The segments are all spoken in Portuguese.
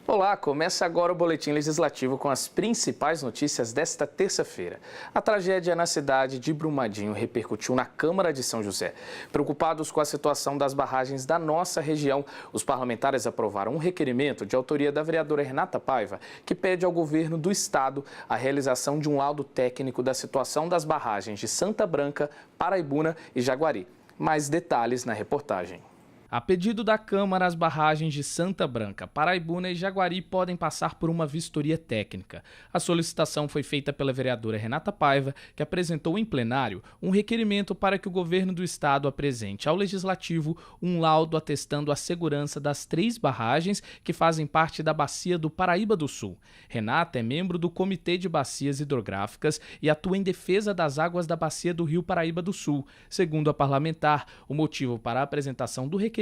Olá, começa agora o Boletim Legislativo com as principais notícias desta terça-feira. A tragédia na cidade de Brumadinho repercutiu na Câmara de São José. Preocupados com a situação das barragens da nossa região, os parlamentares aprovaram um requerimento de autoria da vereadora Renata Paiva, que pede ao governo do estado a realização de um laudo técnico da situação das barragens de Santa Branca, Paraibuna e Jaguari. Mais detalhes na reportagem. A pedido da Câmara, as barragens de Santa Branca, Paraibuna e Jaguari podem passar por uma vistoria técnica. A solicitação foi feita pela vereadora Renata Paiva, que apresentou em plenário um requerimento para que o governo do estado apresente ao Legislativo um laudo atestando a segurança das 3 barragens que fazem parte da bacia do Paraíba do Sul. Renata é membro do Comitê de Bacias Hidrográficas e atua em defesa das águas da bacia do Rio Paraíba do Sul. Segundo a parlamentar, o motivo para a apresentação do requerimento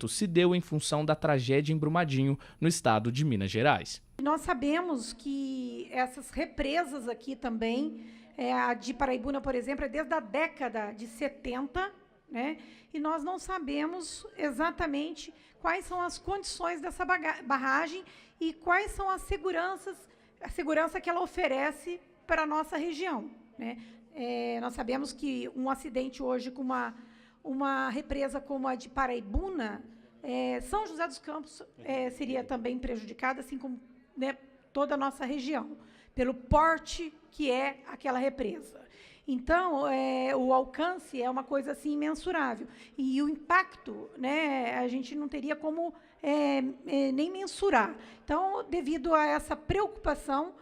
se deu em função da tragédia em Brumadinho, no estado de Minas Gerais. Nós sabemos que essas represas aqui também, a de Paraibuna, por exemplo, é desde a década de 70, né? E nós não sabemos exatamente quais são as condições dessa barragem e quais são a segurança que ela oferece para a nossa região, né? Nós sabemos que um acidente hoje com uma represa como a de Paraibuna, São José dos Campos seria também prejudicada, assim como, né, toda a nossa região, pelo porte que é aquela represa. Então, o alcance é uma coisa assim imensurável. E o impacto, né, a gente não teria como nem mensurar. Então, devido a essa preocupação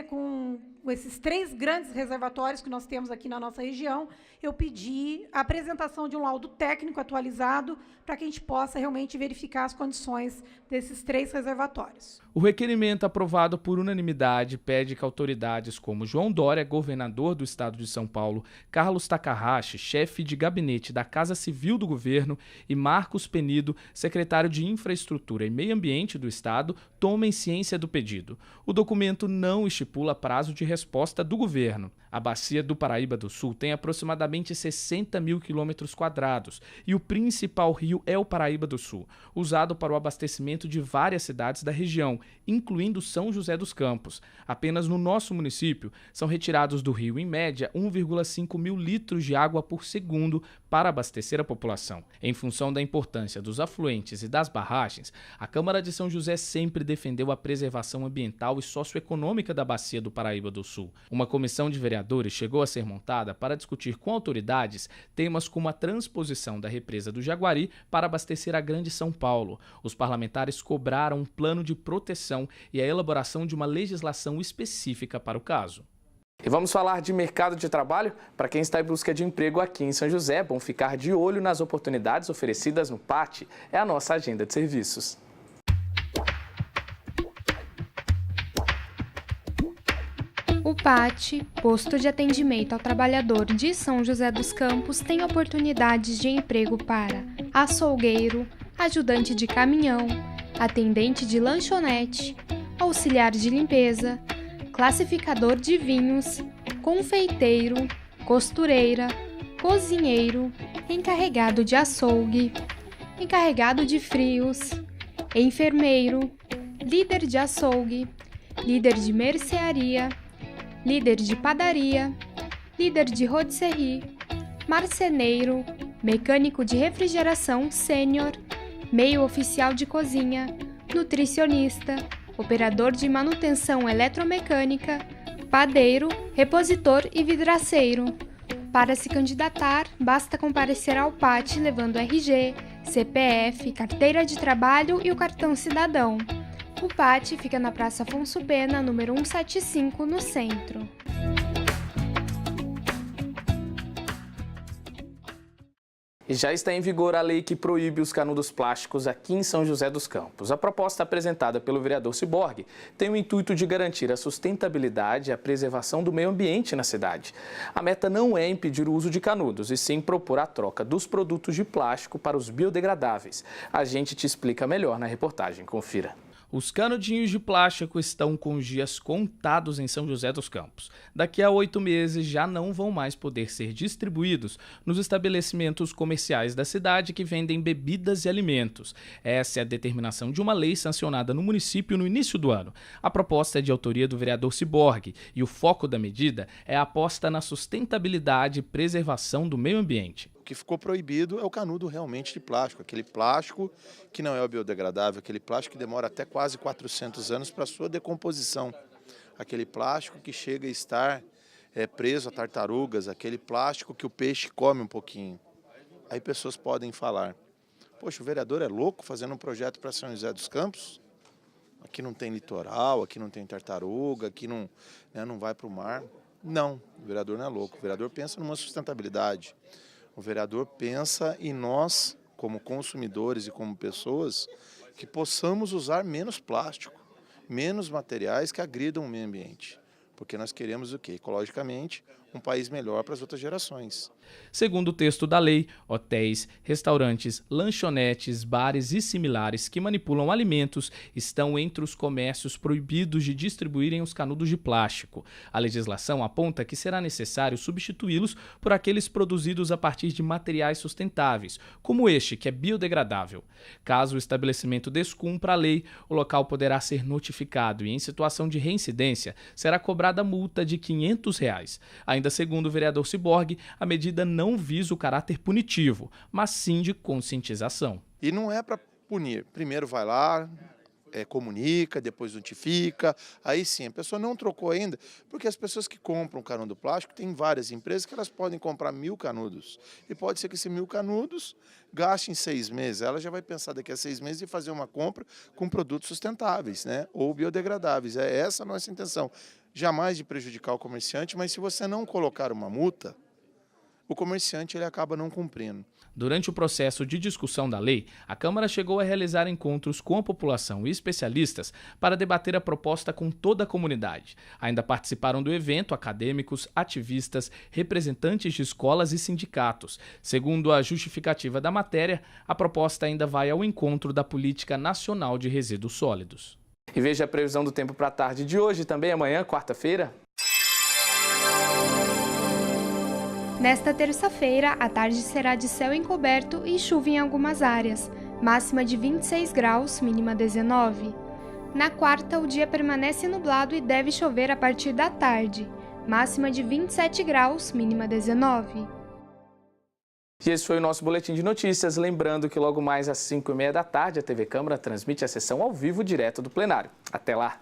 com esses 3 grandes reservatórios que nós temos aqui na nossa região, eu pedi a apresentação de um laudo técnico atualizado para que a gente possa realmente verificar as condições desses 3 reservatórios. O requerimento, aprovado por unanimidade, pede que autoridades como João Dória, governador do estado de São Paulo, Carlos Takahashi, chefe de gabinete da Casa Civil do governo, e Marcos Penido, secretário de Infraestrutura e Meio Ambiente do estado, tomem ciência do pedido. O documento não estipula prazo de resposta do governo. A bacia do Paraíba do Sul tem aproximadamente 60 mil quilômetros quadrados e o principal rio é o Paraíba do Sul, usado para o abastecimento de várias cidades da região, incluindo São José dos Campos. Apenas no nosso município são retirados do rio, em média, 1,5 mil litros de água por segundo para abastecer a população. Em função da importância dos afluentes e das barragens, a Câmara de São José sempre defendeu a preservação ambiental e socioeconômica da bacia do Paraíba do Sul. Uma comissão de vereadores chegou a ser montada para discutir com autoridades temas como a transposição da represa do Jaguari para abastecer a Grande São Paulo. Os parlamentares cobraram um plano de proteção e a elaboração de uma legislação específica para o caso. E vamos falar de mercado de trabalho? Para quem está em busca de emprego aqui em São José, é bom ficar de olho nas oportunidades oferecidas no PAT. É a nossa agenda de serviços. O PAT, Posto de Atendimento ao Trabalhador de São José dos Campos, tem oportunidades de emprego para açougueiro, ajudante de caminhão, atendente de lanchonete, auxiliar de limpeza, classificador de vinhos, confeiteiro, costureira, cozinheiro, encarregado de açougue, encarregado de frios, enfermeiro, líder de açougue, líder de mercearia, líder de padaria, líder de rotisserie, marceneiro, mecânico de refrigeração sênior, meio oficial de cozinha, nutricionista, operador de manutenção eletromecânica, padeiro, repositor e vidraceiro. Para se candidatar, basta comparecer ao PAT levando RG, CPF, carteira de trabalho e o cartão cidadão. O PAT fica na Praça Afonso Pena, número 175, no centro. E já está em vigor a lei que proíbe os canudos plásticos aqui em São José dos Campos. A proposta apresentada pelo vereador Ciborgue tem o intuito de garantir a sustentabilidade e a preservação do meio ambiente na cidade. A meta não é impedir o uso de canudos, e sim propor a troca dos produtos de plástico para os biodegradáveis. A gente te explica melhor na reportagem. Confira. Os canudinhos de plástico estão com os dias contados em São José dos Campos. Daqui a 8 meses já não vão mais poder ser distribuídos nos estabelecimentos comerciais da cidade que vendem bebidas e alimentos. Essa é a determinação de uma lei sancionada no município no início do ano. A proposta é de autoria do vereador Ciborgue e o foco da medida é a aposta na sustentabilidade e preservação do meio ambiente. O que ficou proibido é o canudo realmente de plástico, aquele plástico que não é biodegradável, aquele plástico que demora até quase 400 anos para sua decomposição, aquele plástico que chega a estar preso a tartarugas, aquele plástico que o peixe come um pouquinho. Aí pessoas podem falar, poxa, o vereador é louco fazendo um projeto para São José dos Campos? Aqui não tem litoral, aqui não tem tartaruga, aqui não vai para o mar. Não, o vereador não é louco, o vereador pensa numa sustentabilidade. O vereador pensa em nós, como consumidores e como pessoas, que possamos usar menos plástico, menos materiais que agridam o meio ambiente. Porque nós queremos o quê? Ecologicamente, um país melhor para as outras gerações. Segundo o texto da lei, hotéis, restaurantes, lanchonetes, bares e similares que manipulam alimentos estão entre os comércios proibidos de distribuírem os canudos de plástico. A legislação aponta que será necessário substituí-los por aqueles produzidos a partir de materiais sustentáveis, como este, que é biodegradável. Caso o estabelecimento descumpra a lei, o local poderá ser notificado e, em situação de reincidência, será cobrada multa de R$ 500. Ainda segundo o vereador Ciborgue, a medida não visa o caráter punitivo, mas sim de conscientização. E não é para punir. Primeiro vai lá, comunica, depois notifica, aí sim, a pessoa não trocou ainda, porque as pessoas que compram canudo plástico, tem várias empresas que elas podem comprar 1000 canudos. E pode ser que esses 1000 canudos gastem em 6 meses. Ela já vai pensar daqui a 6 meses em fazer uma compra com produtos sustentáveis, né? Ou biodegradáveis. É essa a nossa intenção. Jamais de prejudicar o comerciante, mas se você não colocar uma multa, o comerciante ele acaba não cumprindo. Durante o processo de discussão da lei, a Câmara chegou a realizar encontros com a população e especialistas para debater a proposta com toda a comunidade. Ainda participaram do evento acadêmicos, ativistas, representantes de escolas e sindicatos. Segundo a justificativa da matéria, a proposta ainda vai ao encontro da Política Nacional de Resíduos Sólidos. E veja a previsão do tempo para a tarde de hoje e também amanhã, quarta-feira. Nesta terça-feira, a tarde será de céu encoberto e chuva em algumas áreas, máxima de 26 graus, mínima 19. Na quarta, o dia permanece nublado e deve chover a partir da tarde, máxima de 27 graus, mínima 19. E esse foi o nosso Boletim de Notícias. Lembrando que logo mais às 5h30 da tarde, a TV Câmara transmite a sessão ao vivo direto do plenário. Até lá!